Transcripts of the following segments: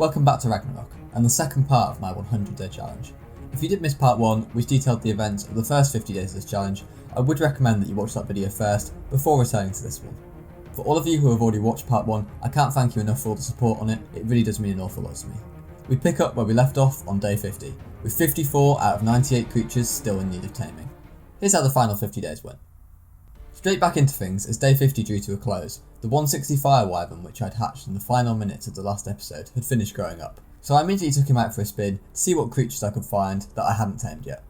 Welcome back to Ragnarok, and the second part of my 100-day challenge. If you did miss part 1, which detailed the events of the first 50 days of this challenge, I would recommend that you watch that video first, before returning to this one. For all of you who have already watched part 1, I can't thank you enough for all the support on it, it really does mean an awful lot to me. We pick up where we left off on day 50, with 54 out of 98 creatures still in need of taming. Here's how the final 50 days went. Straight back into things as day 50 drew to a close. The 160 fire wyvern which I'd hatched in the final minutes of the last episode had finished growing up, so I immediately took him out for a spin to see what creatures I could find that I hadn't tamed yet.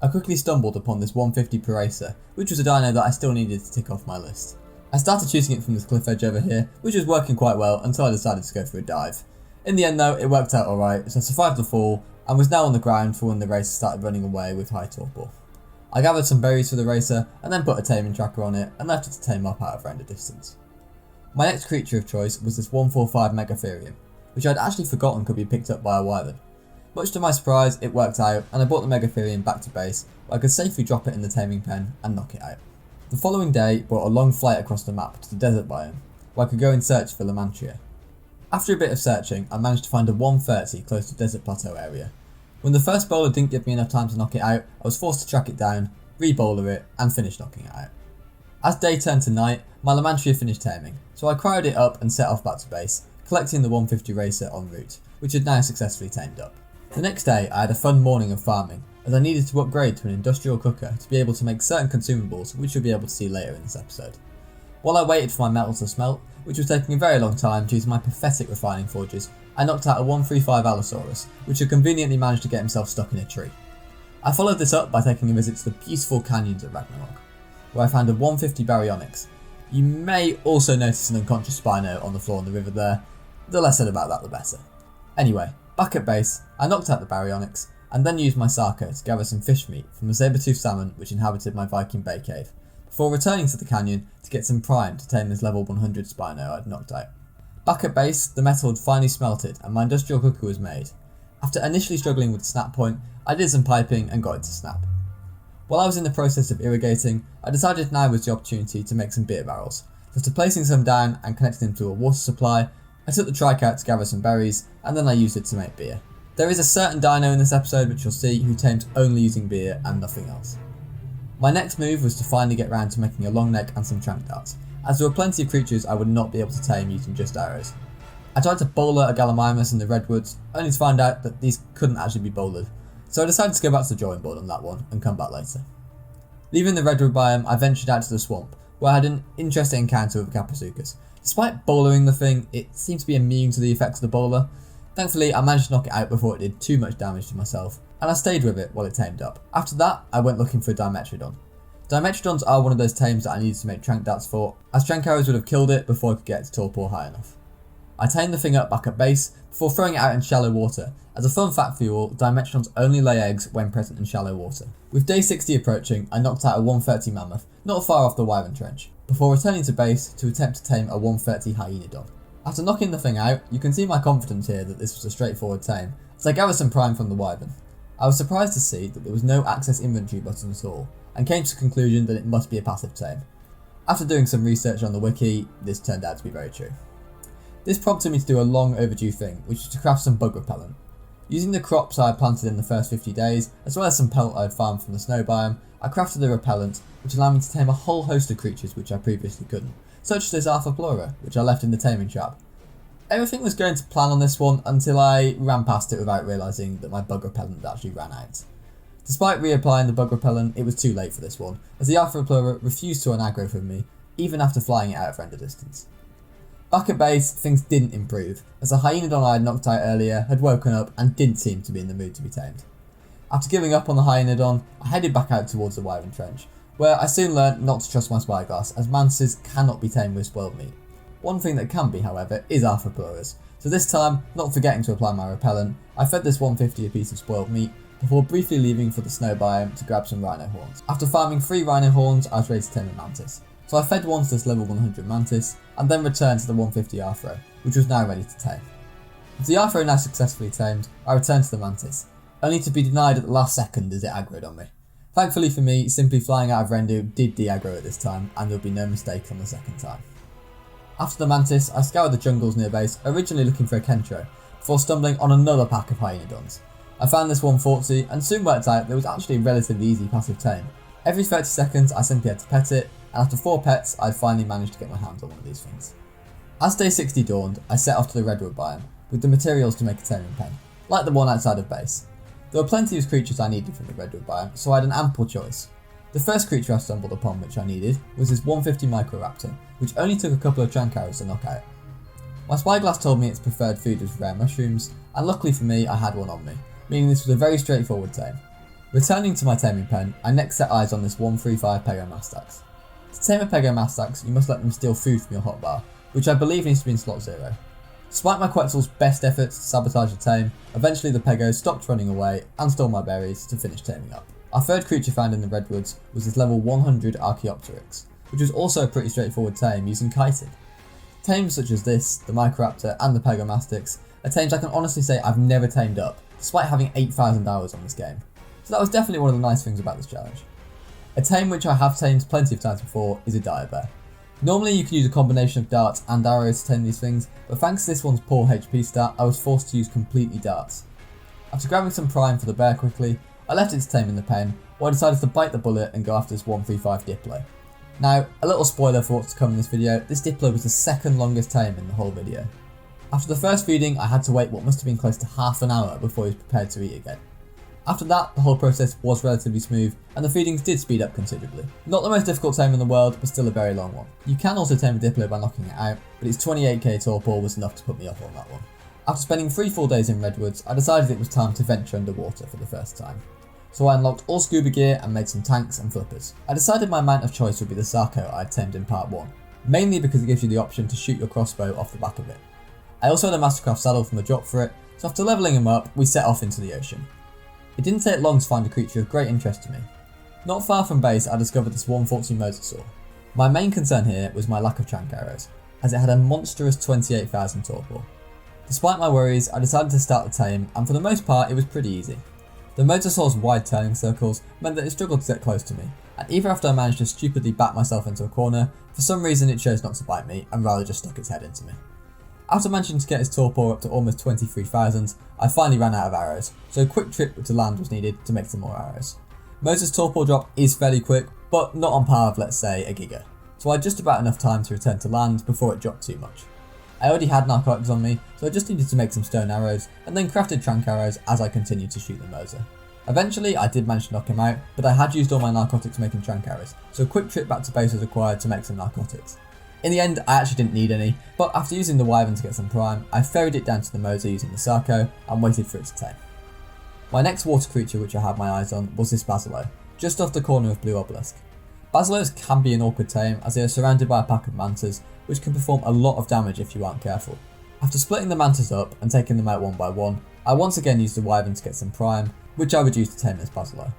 I quickly stumbled upon this 150 Paracer, which was a dino that I still needed to tick off my list. I started shooting it from this cliff edge over here, which was working quite well until I decided to go for a dive. In the end though, it worked out alright, so I survived the fall and was now on the ground for when the racer started running away with high torpor. I gathered some berries for the racer and then put a taming tracker on it and left it to tame up out of render distance. My next creature of choice was this 145 Megatherium, which I'd actually forgotten could be picked up by a wyvern. Much to my surprise, it worked out and I brought the Megatherium back to base where I could safely drop it in the taming pen and knock it out. The following day brought a long flight across the map to the desert biome, where I could go in search for Lamantria. After a bit of searching, I managed to find a 130 close to Desert Plateau area. When the first bowler didn't give me enough time to knock it out, I was forced to track it down, re-bowler it, and finish knocking it out. As day turned to night, my Lamantria finished taming, so I cryoed it up and set off back to base, collecting the 150 racer en route, which had now successfully tamed up. The next day I had a fun morning of farming, as I needed to upgrade to an industrial cooker to be able to make certain consumables which you'll be able to see later in this episode. While I waited for my metal to smelt, which was taking a very long time due to my pathetic refining forges, I knocked out a 135 Allosaurus, which had conveniently managed to get himself stuck in a tree. I followed this up by taking a visit to the beautiful canyons of Ragnarok, where I found a 150 Baryonyx. You may also notice an unconscious Spino on the floor in the river there. The less said about that the better. Anyway, back at base, I knocked out the Baryonyx, and then used my Sarco to gather some fish meat from the saber-toothed salmon which inhabited my Viking Bay cave, before returning to the canyon to get some prime to tame this level 100 Spino I'd knocked out. Back at base, the metal had finally smelted and my industrial cooker was made. After initially struggling with the snap point, I did some piping and got it to snap. While I was in the process of irrigating, I decided now was the opportunity to make some beer barrels. So after placing some down and connecting them to a water supply, I took the trike out to gather some berries and then I used it to make beer. There is a certain dino in this episode which you'll see who tames only using beer and nothing else. My next move was to finally get round to making a long neck and some trank darts, as there were plenty of creatures I would not be able to tame using just arrows. I tried to bowler a Gallimimus in the redwoods, only to find out that these couldn't actually be bowlered, so I decided to go back to the drawing board on that one and come back later. Leaving the redwood biome, I ventured out to the swamp, where I had an interesting encounter with a Capasuchus. Despite bowlering the thing, it seemed to be immune to the effects of the bowler. Thankfully, I managed to knock it out before it did too much damage to myself, and I stayed with it while it tamed up. After that, I went looking for a Dimetrodon. Dimetrodons are one of those tames that I needed to make trank darts for, as trank arrows would have killed it before I could get its torpor high enough. I tamed the thing up back at base before throwing it out in shallow water. As a fun fact for you all, Dimetrodons only lay eggs when present in shallow water. With day 60 approaching, I knocked out a 130 Mammoth, not far off the Wyvern Trench, before returning to base to attempt to tame a 130 Hyenodon. After knocking the thing out, you can see my confidence here that this was a straightforward tame, as I gathered some prime from the Wyvern. I was surprised to see that there was no access inventory button at all, and came to the conclusion that it must be a passive tame. After doing some research on the wiki, this turned out to be very true. This prompted me to do a long overdue thing, which was to craft some bug repellent. Using the crops I had planted in the first 50 days, as well as some pelt I had farmed from the snow biome, I crafted a repellent which allowed me to tame a whole host of creatures which I previously couldn't, such as this Arthroplura, which I left in the taming trap. Everything was going to plan on this one until I ran past it without realising that my bug repellent actually ran out. Despite reapplying the bug repellent, it was too late for this one, as the Arthroplura refused to unaggro from me, even after flying it out of render distance. Back at base, things didn't improve, as the Hyenodon I had knocked out earlier had woken up and didn't seem to be in the mood to be tamed. After giving up on the Hyenodon, I headed back out towards the Wyvern Trench, where I soon learnt not to trust my spyglass, as mantises cannot be tamed with spoiled meat. One thing that can be, however, is Arthropluras, so this time, not forgetting to apply my repellent, I fed this 150 a piece of spoiled meat, before briefly leaving for the snow biome to grab some rhino horns. After farming 3 rhino horns, I was ready to tame a mantis. So I fed one to this level 100 mantis, and then returned to the 150 Arthro, which was now ready to tame. With the Arthro now successfully tamed, I returned to the mantis, only to be denied at the last second as it aggroed on me. Thankfully for me, simply flying out of Rendu did de-aggro at this time, and there would be no mistake on the second time. After the mantis, I scoured the jungles near base, originally looking for a Kentro, before stumbling on another pack of hyenodons. I found this 140 and soon worked out that it was actually a relatively easy passive tame. Every 30 seconds I simply had to pet it, and after 4 pets I'd finally managed to get my hands on one of these things. As day 60 dawned, I set off to the redwood biome, with the materials to make a taming pen, like the one outside of base. There were plenty of creatures I needed from the redwood biome, so I had an ample choice. The first creature I stumbled upon which I needed was this 150 Microraptor, which only took a couple of trank arrows to knock out. My spyglass told me its preferred food was rare mushrooms, and luckily for me I had one on me, meaning this was a very straightforward tame. Returning to my taming pen, I next set eyes on this 135 Pegomastax. To tame a Pegomastax, you must let them steal food from your hotbar, which I believe needs to be in slot 0. Despite my Quetzal's best efforts to sabotage the tame, eventually the Pegos stopped running away and stole my berries to finish taming up. Our third creature found in the redwoods was this level 100 Archaeopteryx, which was also a pretty straightforward tame using kiting. Tames such as this, the Microraptor and the Pegomastax, are tames I can honestly say I've never tamed up, despite having 8,000 hours on this game. So that was definitely one of the nice things about this challenge. A tame which I have tamed plenty of times before is a dire bear. Normally you can use a combination of darts and arrows to tame these things, but thanks to this one's poor HP stat, I was forced to use completely darts. After grabbing some prime for the bear quickly, I left it to tame in the pen, while I decided to bite the bullet and go after this 135 Diplo. Now, a little spoiler for what's to come in this video, this Diplo was the second longest tame in the whole video. After the first feeding, I had to wait what must have been close to half an hour before he was prepared to eat again. After that, the whole process was relatively smooth, and the feedings did speed up considerably. Not the most difficult tame in the world, but still a very long one. You can also tame a Diplo by knocking it out, but its 28k torpor was enough to put me off on that one. After spending 3 full days in redwoods, I decided it was time to venture underwater for the first time. So I unlocked all scuba gear and made some tanks and flippers. I decided my mount of choice would be the Sarco I had tamed in part 1, mainly because it gives you the option to shoot your crossbow off the back of it. I also had a Mastercraft saddle from the drop for it, so after levelling him up, we set off into the ocean. It didn't take long to find a creature of great interest to me. Not far from base, I discovered this 140 Mosasaur. My main concern here was my lack of trank arrows, as it had a monstrous 28,000 torpor. Despite my worries, I decided to start the tame, and for the most part, it was pretty easy. The Mosasaur's wide turning circles meant that it struggled to get close to me, and even after I managed to stupidly back myself into a corner, for some reason it chose not to bite me and rather just stuck its head into me. After managing to get his torpor up to almost 23,000, I finally ran out of arrows, so a quick trip to land was needed to make some more arrows. Moses' torpor drop is fairly quick, but not on par with, let's say, a giga, so I had just about enough time to return to land before it dropped too much. I already had narcotics on me, so I just needed to make some stone arrows, and then crafted trank arrows as I continued to shoot the Mosa. Eventually, I did manage to knock him out, but I had used all my narcotics making trank arrows, so a quick trip back to base was required to make some narcotics. In the end, I actually didn't need any, but after using the Wyvern to get some prime, I ferried it down to the Mosa using the Sarco and waited for it to tame. My next water creature which I had my eyes on was this Basilo, just off the corner of Blue Obelisk. Basilos can be an awkward tame as they are surrounded by a pack of mantas which can perform a lot of damage if you aren't careful. After splitting the mantas up and taking them out one by one, I once again used the Wyvern to get some prime, which I would use to tame this Basilo.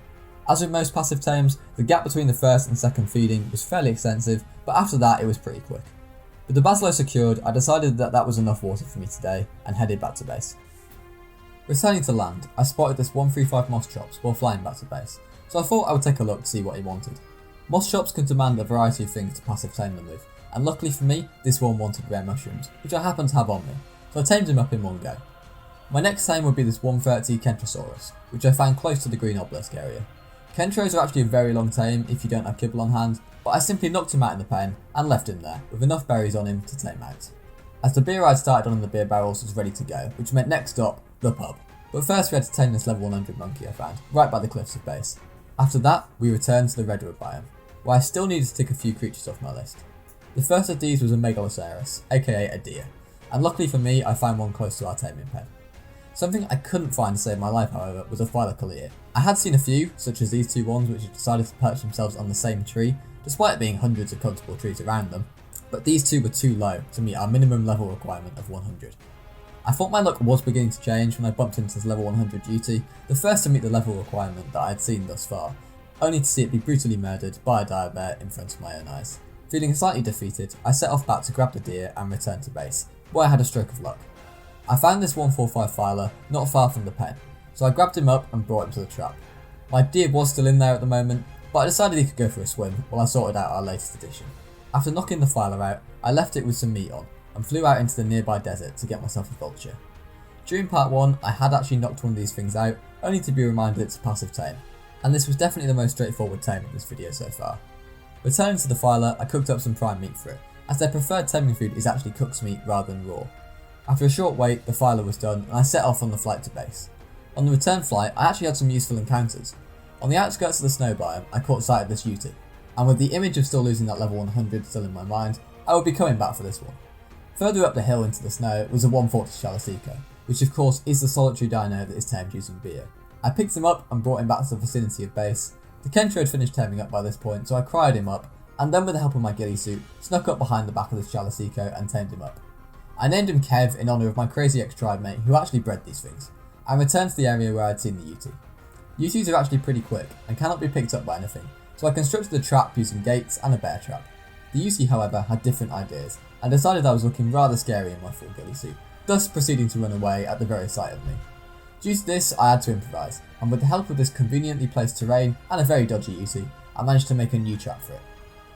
As with most passive tames, the gap between the first and second feeding was fairly extensive, but after that it was pretty quick. With the Basilo secured, I decided that was enough water for me today and headed back to base. Returning to land, I spotted this 135 Moss Chops while flying back to base, so I thought I would take a look to see what he wanted. Moss Chops can demand a variety of things to passive tame them with, and luckily for me, this one wanted rare mushrooms, which I happened to have on me, so I tamed him up in one go. My next tame would be this 130 Kentrosaurus, which I found close to the Green Obelisk area. Kentros are actually a very long tame if you don't have kibble on hand, but I simply knocked him out in the pen and left him there, with enough berries on him to tame out. As the beer I'd started on in the beer barrels was ready to go, which meant next stop, the pub. But first we had to tame this level 100 monkey I found, right by the cliffs of base. After that, we returned to the redwood biome, where I still needed to tick a few creatures off my list. The first of these was a Megalosaurus, aka a deer, and luckily for me I found one close to our taming pen. Something I couldn't find to save my life, however, was a Phylocolea. I had seen a few, such as these two ones which had decided to perch themselves on the same tree, despite it being hundreds of comfortable trees around them, but these two were too low to meet our minimum level requirement of 100. I thought my luck was beginning to change when I bumped into this level 100 duty, the first to meet the level requirement that I had seen thus far, only to see it be brutally murdered by a dire bear in front of my own eyes. Feeling slightly defeated, I set off back to grab the deer and return to base, where I had a stroke of luck. I found this 145 Filer not far from the pen, so I grabbed him up and brought him to the trap. My deer was still in there at the moment, but I decided he could go for a swim while I sorted out our latest addition. After knocking the Filer out, I left it with some meat on, and flew out into the nearby desert to get myself a vulture. During part 1, I had actually knocked one of these things out, only to be reminded it's a passive tame, and this was definitely the most straightforward tame of this video so far. Returning to the filer, I cooked up some prime meat for it, as their preferred taming food is actually cooked meat rather than raw. After a short wait, the filer was done, and I set off on the flight to base. On the return flight, I actually had some useful encounters. On the outskirts of the snow biome, I caught sight of this Yeti, and with the image of still losing that level 100 still in my mind, I would be coming back for this one. Further up the hill into the snow was a 140 Shalasico, which of course is the solitary dino that is tamed using Bio. I picked him up and brought him back to the vicinity of base. The Kentro had finished taming up by this point, so I cried him up, and then with the help of my ghillie suit, snuck up behind the back of the Shalasico and tamed him up. I named him Kev in honour of my crazy ex-tribe mate who actually bred these things, and returned to the area where I'd seen the Yeti. Yetis are actually pretty quick and cannot be picked up by anything, so I constructed a trap using gates and a bear trap. The Yeti, however, had different ideas, and decided I was looking rather scary in my full ghillie suit, thus proceeding to run away at the very sight of me. Due to this, I had to improvise, and with the help of this conveniently placed terrain and a very dodgy Yeti, I managed to make a new trap for it.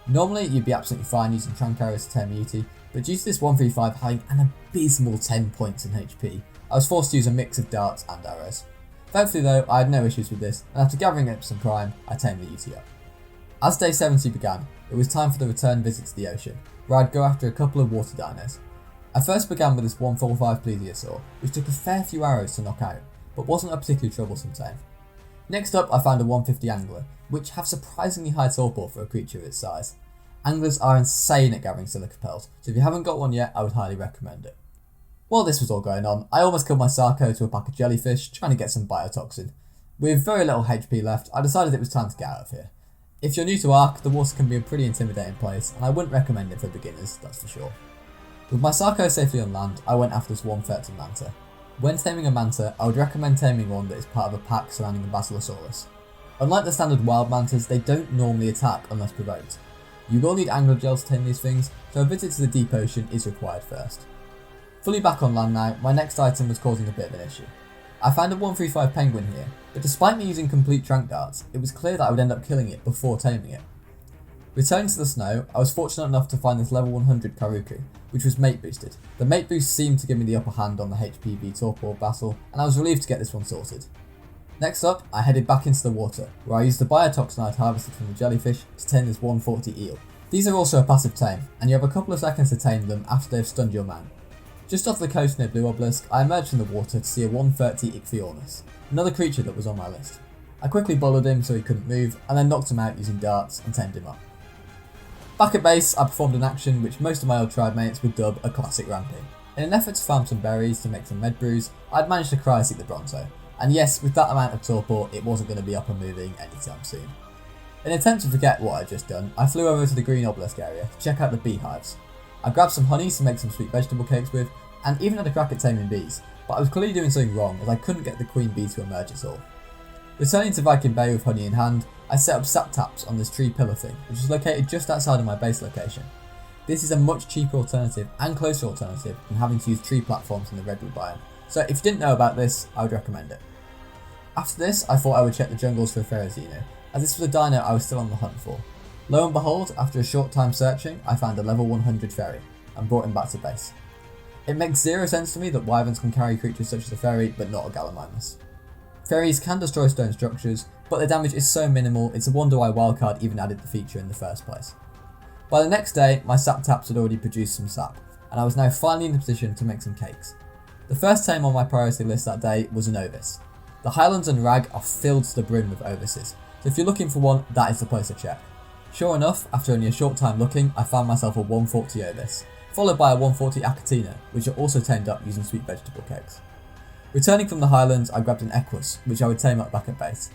Normally, you'd be absolutely fine using trank arrows to tame a Yeti, but due to this 135 having an abysmal 10 points in HP, I was forced to use a mix of darts and arrows. Thankfully though, I had no issues with this, and after gathering up some prime, I tamed the Yeti up. As day 70 began, it was time for the return visit to the ocean, where I'd go after a couple of water dinos. I first began with this 145 plesiosaur, which took a fair few arrows to knock out, but wasn't a particularly troublesome tame. Next up, I found a 150 angler, which have surprisingly high torpor for a creature of its size. Anglers are insane at gathering silica pearls, so if you haven't got one yet, I would highly recommend it. While this was all going on, I almost killed my Sarco to a pack of jellyfish, trying to get some biotoxin. With very little HP left, I decided it was time to get out of here. If you're new to Ark, the water can be a pretty intimidating place, and I wouldn't recommend it for beginners, that's for sure. With my Sarco safely on land, I went after this 130 manta. When taming a manta, I would recommend taming one that is part of a pack surrounding a Basilosaurus. Unlike the standard wild mantas, they don't normally attack unless provoked. You will need angler gel to tame these things, so a visit to the deep ocean is required first. Fully back on land now, my next item was causing a bit of an issue. I found a 135 penguin here, but despite me using complete trank darts, it was clear that I would end up killing it before taming it. Returning to the snow, I was fortunate enough to find this level 100 Karuku, which was mate boosted. The mate boost seemed to give me the upper hand on the HPV torpor Basil, and I was relieved to get this one sorted. Next up, I headed back into the water, where I used the biotoxin I'd harvested from the jellyfish to tame this 140 eel. These are also a passive tame, and you have a couple of seconds to tame them after they've stunned your man. Just off the coast near Blue Obelisk, I emerged from the water to see a 130 Ichthyornis, another creature that was on my list. I quickly bullied him so he couldn't move, and then knocked him out using darts and tamed him up. Back at base, I performed an action which most of my old tribe mates would dub a classic Rampy. In an effort to farm some berries to make some med brews, I'd managed to cryoseek the Bronto, and yes, with that amount of torpor, it wasn't going to be up and moving anytime soon. In an attempt to forget what I'd just done, I flew over to the Green Obelisk area to check out the beehives. I grabbed some honey to make some sweet vegetable cakes with, and even had a crack at taming bees, but I was clearly doing something wrong as I couldn't get the queen bee to emerge at all. Returning to Viking Bay with honey in hand, I set up sap taps on this tree pillar thing, which is located just outside of my base location. This is a much cheaper alternative and closer alternative than having to use tree platforms in the redwood biome, so if you didn't know about this, I would recommend it. After this, I thought I would check the jungles for a Ferrozino, as this was a dino I was still on the hunt for. Lo and behold, after a short time searching, I found a level 100 ferry, and brought him back to base. It makes zero sense to me that wyverns can carry creatures such as a ferry, but not a Gallimimus. Ferries can destroy stone structures, but their damage is so minimal it's a wonder why Wildcard even added the feature in the first place. By the next day, my sap taps had already produced some sap, and I was now finally in the position to make some cakes. The first tame on my priority list that day was an Ovis. The Highlands and Rag are filled to the brim with Ovises, so if you're looking for one, that is the place to check. Sure enough, after only a short time looking, I found myself a 140 Ovis, followed by a 140 Acatina, which are also tamed up using sweet vegetable cakes. Returning from the Highlands, I grabbed an Equus, which I would tame up back at base.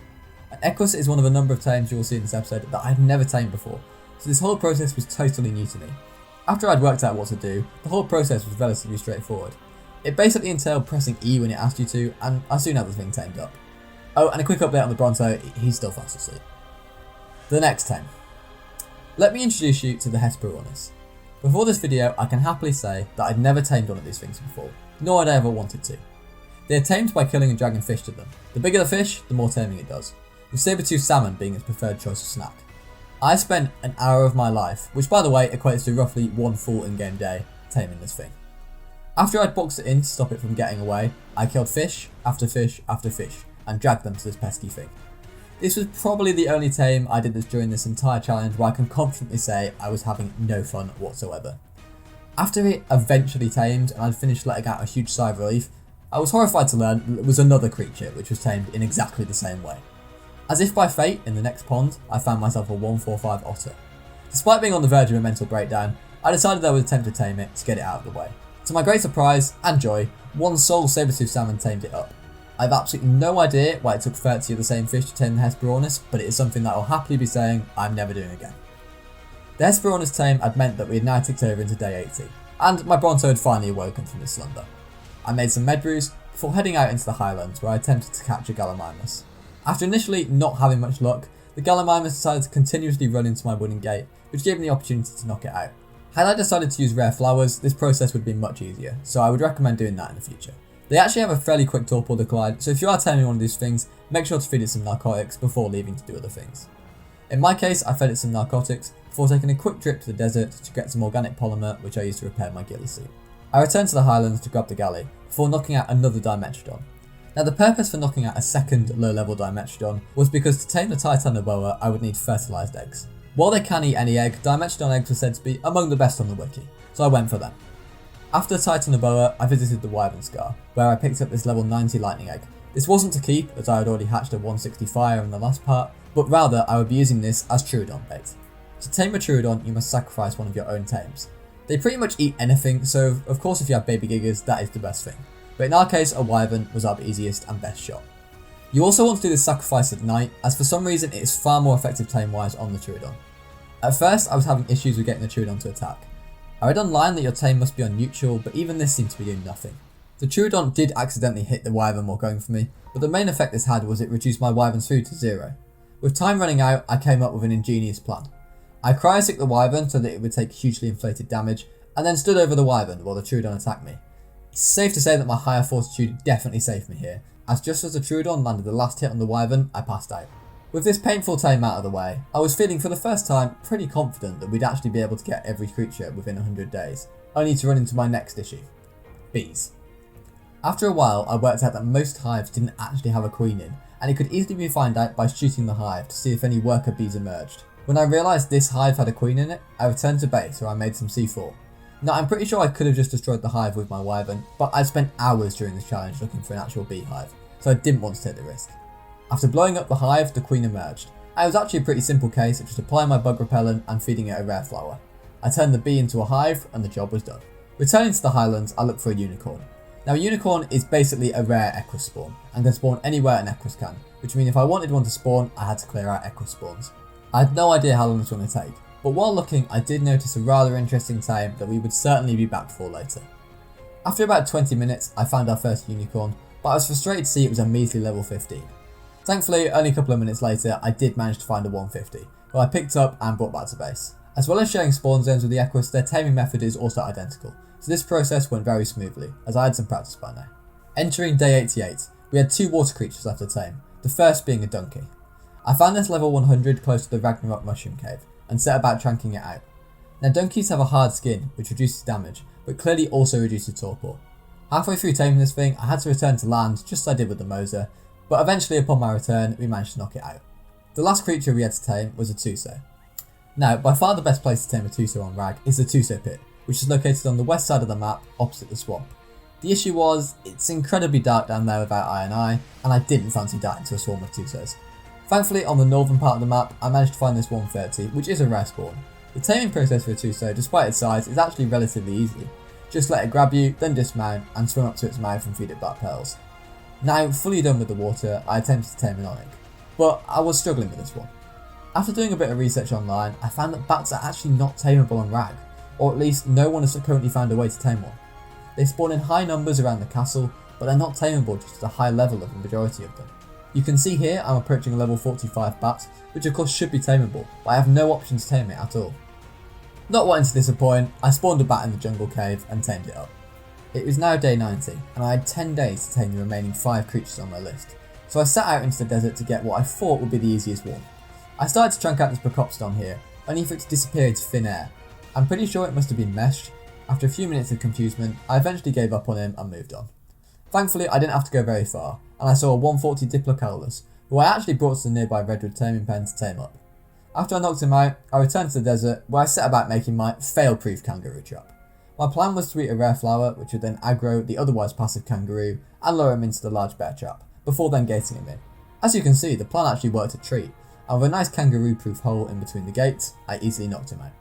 An Equus is one of a number of tames you will see in this episode that I'd never tamed before, so this whole process was totally new to me. After I'd worked out what to do, the whole process was relatively straightforward. It basically entailed pressing E when it asked you to, and I soon had the thing tamed up. Oh, and a quick update on the Bronto, he's still fast asleep. The next tame. Let me introduce you to the Hesperornis. Before this video, I can happily say that I'd never tamed one of these things before, nor had I ever wanted to. They are tamed by killing and dragging fish to them. The bigger the fish, the more taming it does, with saber-tooth salmon being its preferred choice of snack. I spent an hour of my life, which by the way equates to roughly one full in-game day, taming this thing. After I'd boxed it in to stop it from getting away, I killed fish after fish after fish and dragged them to this pesky thing. This was probably the only tame I did during this entire challenge where I can confidently say I was having no fun whatsoever. After it eventually tamed and I'd finished letting out a huge sigh of relief, I was horrified to learn that it was another creature which was tamed in exactly the same way. As if by fate, in the next pond, I found myself a 145 otter. Despite being on the verge of a mental breakdown, I decided I would attempt to tame it to get it out of the way. To my great surprise and joy, one sole saber-tooth salmon tamed it up. I have absolutely no idea why it took 30 of the same fish to tame the Hesperornis, but it is something that I'll happily be saying I'm never doing again. The Hesperornis tame had meant that we had now ticked over into day 80, and my Bronto had finally awoken from his slumber. I made some med brews before heading out into the highlands where I attempted to catch a Gallimimus. After initially not having much luck, the Gallimimus decided to continuously run into my wooden gate, which gave me the opportunity to knock it out. Had I decided to use rare flowers, this process would be much easier, so I would recommend doing that in the future. They actually have a fairly quick torpor decline, so if you are taming one of these things, make sure to feed it some narcotics before leaving to do other things. In my case, I fed it some narcotics before taking a quick trip to the desert to get some organic polymer which I used to repair my ghillie suit. I returned to the highlands to grab the galley before knocking out another Dimetrodon. Now the purpose for knocking out a second low level Dimetrodon was because to tame the Titanoboa I would need fertilised eggs. While they can eat any egg, Dimetrodon eggs were said to be among the best on the wiki, so I went for them. After the Titanoboa, I visited the Wyvern Scar, where I picked up this level 90 lightning egg. This wasn't to keep, as I had already hatched a 160 fire in the last part, but rather I would be using this as Troodon bait. To tame a Troodon, you must sacrifice one of your own tames. They pretty much eat anything, so of course if you have baby gigas, that is the best thing. But in our case, a Wyvern was our easiest and best shot. You also want to do this sacrifice at night, as for some reason it is far more effective tame-wise on the Troodon. At first, I was having issues with getting the Troodon to attack. I read online that your tame must be on neutral, but even this seemed to be doing nothing. The Troodon did accidentally hit the Wyvern while going for me, but the main effect this had was it reduced my Wyvern's food to 0. With time running out, I came up with an ingenious plan. I cryosicked the Wyvern so that it would take hugely inflated damage, and then stood over the Wyvern while the Troodon attacked me. It's safe to say that my higher fortitude definitely saved me here, as just as the Troodon landed the last hit on the Wyvern, I passed out. With this painful tame out of the way, I was feeling for the first time pretty confident that we'd actually be able to get every creature within 100 days, only to run into my next issue: bees. After a while, I worked out that most hives didn't actually have a queen in, and it could easily be found out by shooting the hive to see if any worker bees emerged. When I realised this hive had a queen in it, I returned to base where I made some C4. Now I'm pretty sure I could have just destroyed the hive with my Wyvern, but I spent hours during this challenge looking for an actual beehive, so I didn't want to take the risk. After blowing up the hive, the queen emerged. It was actually a pretty simple case of just applying my bug repellent and feeding it a rare flower. I turned the bee into a hive and the job was done. Returning to the highlands, I looked for a unicorn. Now a unicorn is basically a rare Equus spawn, and can spawn anywhere an Equus can, which means if I wanted one to spawn, I had to clear out Equus spawns. I had no idea how long this was going to take, but while looking, I did notice a rather interesting tame that we would certainly be back for later. After about 20 minutes, I found our first unicorn, but I was frustrated to see it was a measly level 15. Thankfully, only a couple of minutes later, I did manage to find a 150, who I picked up and brought back to base. As well as sharing spawn zones with the Equus, their taming method is also identical, so this process went very smoothly, as I had some practice by now. Entering day 88, we had 2 water creatures left to tame, the first being a donkey. I found this level 100 close to the Ragnarok mushroom cave, and set about tranking it out. Now donkeys have a hard skin, which reduces damage, but clearly also reduces torpor. Halfway through taming this thing, I had to return to land, just as I did with the Moser, but eventually upon my return, we managed to knock it out. The last creature we had to tame was a Tuso. Now, by far the best place to tame a Tuso on Rag is the Tuso Pit, which is located on the west side of the map, opposite the swamp. The issue was, it's incredibly dark down there without I, and I didn't fancy dying to a swarm of Tusos. Thankfully, on the northern part of the map, I managed to find this 130, which is a rare spawn. The taming process for a Tuso, despite its size, is actually relatively easy. Just let it grab you, then dismount, and swim up to its mouth and feed it black pearls. Now, fully done with the water, I attempted to tame an Onyx, but I was struggling with this one. After doing a bit of research online, I found that bats are actually not tameable on Rag, or at least no one has currently found a way to tame one. They spawn in high numbers around the castle, but they're not tameable just at a high level of the majority of them. You can see here I'm approaching a level 45 bat, which of course should be tameable, but I have no option to tame it at all. Not wanting to disappoint, I spawned a bat in the jungle cave and tamed it up. It was now day 90, and I had 10 days to tame the remaining 5 creatures on my list, so I set out into the desert to get what I thought would be the easiest one. I started to trank out this Bracopsodon here, only for it to disappear into thin air. I'm pretty sure it must have been meshed, After a few minutes of confusement, I eventually gave up on him and moved on. Thankfully, I didn't have to go very far, and I saw a 140 Diplocalus, who I actually brought to the nearby redwood taming pen to tame up. After I knocked him out, I returned to the desert, where I set about making my fail-proof kangaroo trap. My plan was to eat a rare flower, which would then aggro the otherwise passive kangaroo and lure him into the large bear trap, before then gating him in. As you can see, the plan actually worked a treat, and with a nice kangaroo-proof hole in between the gates, I easily knocked him out.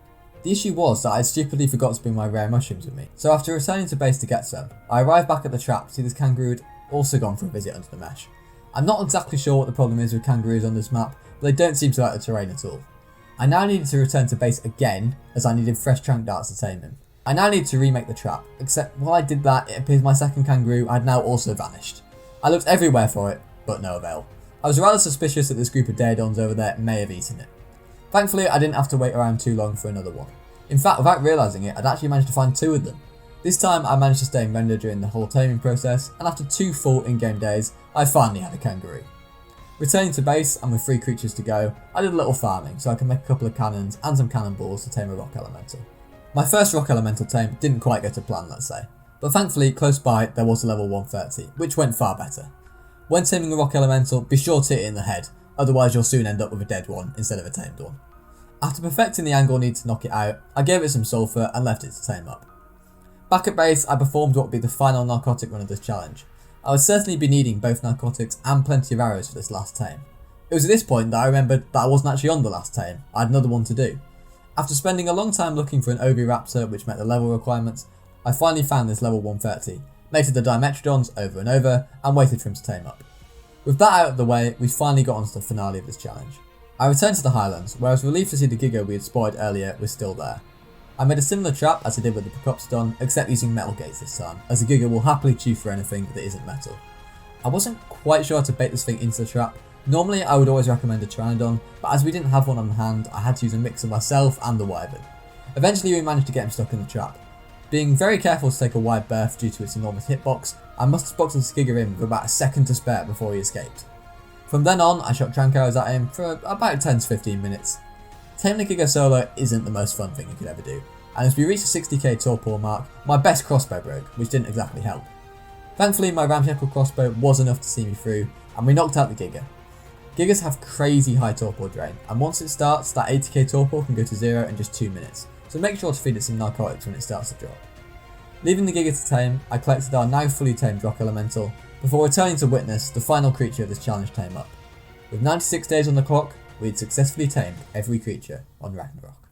The issue was that I had stupidly forgot to bring my rare mushrooms with me, so after returning to base to get some, I arrived back at the trap to see this kangaroo had also gone for a visit under the mesh. I'm not exactly sure what the problem is with kangaroos on this map, but they don't seem to like the terrain at all. I now needed to return to base again, as I needed fresh trank darts to tame him. I now need to remake the trap, except while I did that, it appears my second kangaroo had now also vanished. I looked everywhere for it, but no avail. I was rather suspicious that this group of daedons over there may have eaten it. Thankfully, I didn't have to wait around too long for another one. In fact, without realising it, I'd actually managed to find 2 of them. This time, I managed to stay in render during the whole taming process, and after 2 full in-game days, I finally had a kangaroo. Returning to base, and with 3 creatures to go, I did a little farming so I could make a couple of cannons and some cannonballs to tame a rock elemental. My first rock elemental tame didn't quite go to plan, let's say, but thankfully close by there was a level 130, which went far better. When taming a rock elemental, be sure to hit it in the head, otherwise you'll soon end up with a dead one instead of a tamed one. After perfecting the angle needed to knock it out, I gave it some sulphur and left it to tame up. Back at base, I performed what would be the final narcotic run of this challenge. I would certainly be needing both narcotics and plenty of arrows for this last tame. It was at this point that I remembered that I wasn't actually on the last tame, I had another one to do. After spending a long time looking for an Oviraptor which met the level requirements, I finally found this level 130, mated the Dimetrodons over and over, and waited for him to tame up. With that out of the way, we finally got onto the finale of this challenge. I returned to the Highlands, where I was relieved to see the Giga we had spotted earlier was still there. I made a similar trap as I did with the Procopsodon, except using metal gates this time, as the Giga will happily chew for anything that isn't metal. I wasn't quite sure how to bait this thing into the trap. Normally I would always recommend a Pteranodon, but as we didn't have one on hand, I had to use a mix of myself and the Wyvern. Eventually we managed to get him stuck in the trap. Being very careful to take a wide berth due to its enormous hitbox, I must have boxed the Giga in with about a second to spare before he escaped. From then on, I shot trank arrows at him for about 10 to 15 minutes. Taming the Giga solo isn't the most fun thing you could ever do, and as we reached the 60k torpor mark, my best crossbow broke, which didn't exactly help. Thankfully, my ramshackle crossbow was enough to see me through, and we knocked out the Giga. Gigas have crazy high torpor drain, and once it starts, that 80k torpor can go to 0 in just 2 minutes, so make sure to feed it some narcotics when it starts to drop. Leaving the Giga to tame, I collected our now fully tamed rock elemental, before returning to witness the final creature of this challenge tame up. With 96 days on the clock, we had successfully tamed every creature on Ragnarok.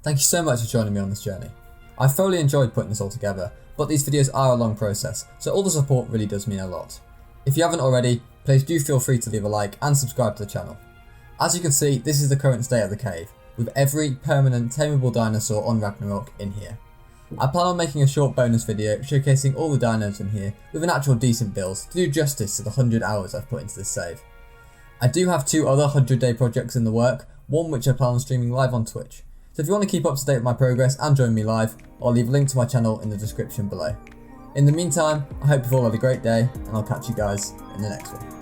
Thank you so much for joining me on this journey. I thoroughly enjoyed putting this all together, but these videos are a long process, so all the support really does mean a lot. If you haven't already, please do feel free to leave a like and subscribe to the channel. As you can see, this is the current state of the cave, with every permanent tameable dinosaur on Ragnarok in here. I plan on making a short bonus video showcasing all the dinos in here with an actual decent build to do justice to the 100 hours I've put into this save. I do have 2 other 100-day projects in the work, one which I plan on streaming live on Twitch. So if you want to keep up to date with my progress and join me live, I'll leave a link to my channel in the description below. In the meantime, I hope you've all had a great day, and I'll catch you guys in the next one.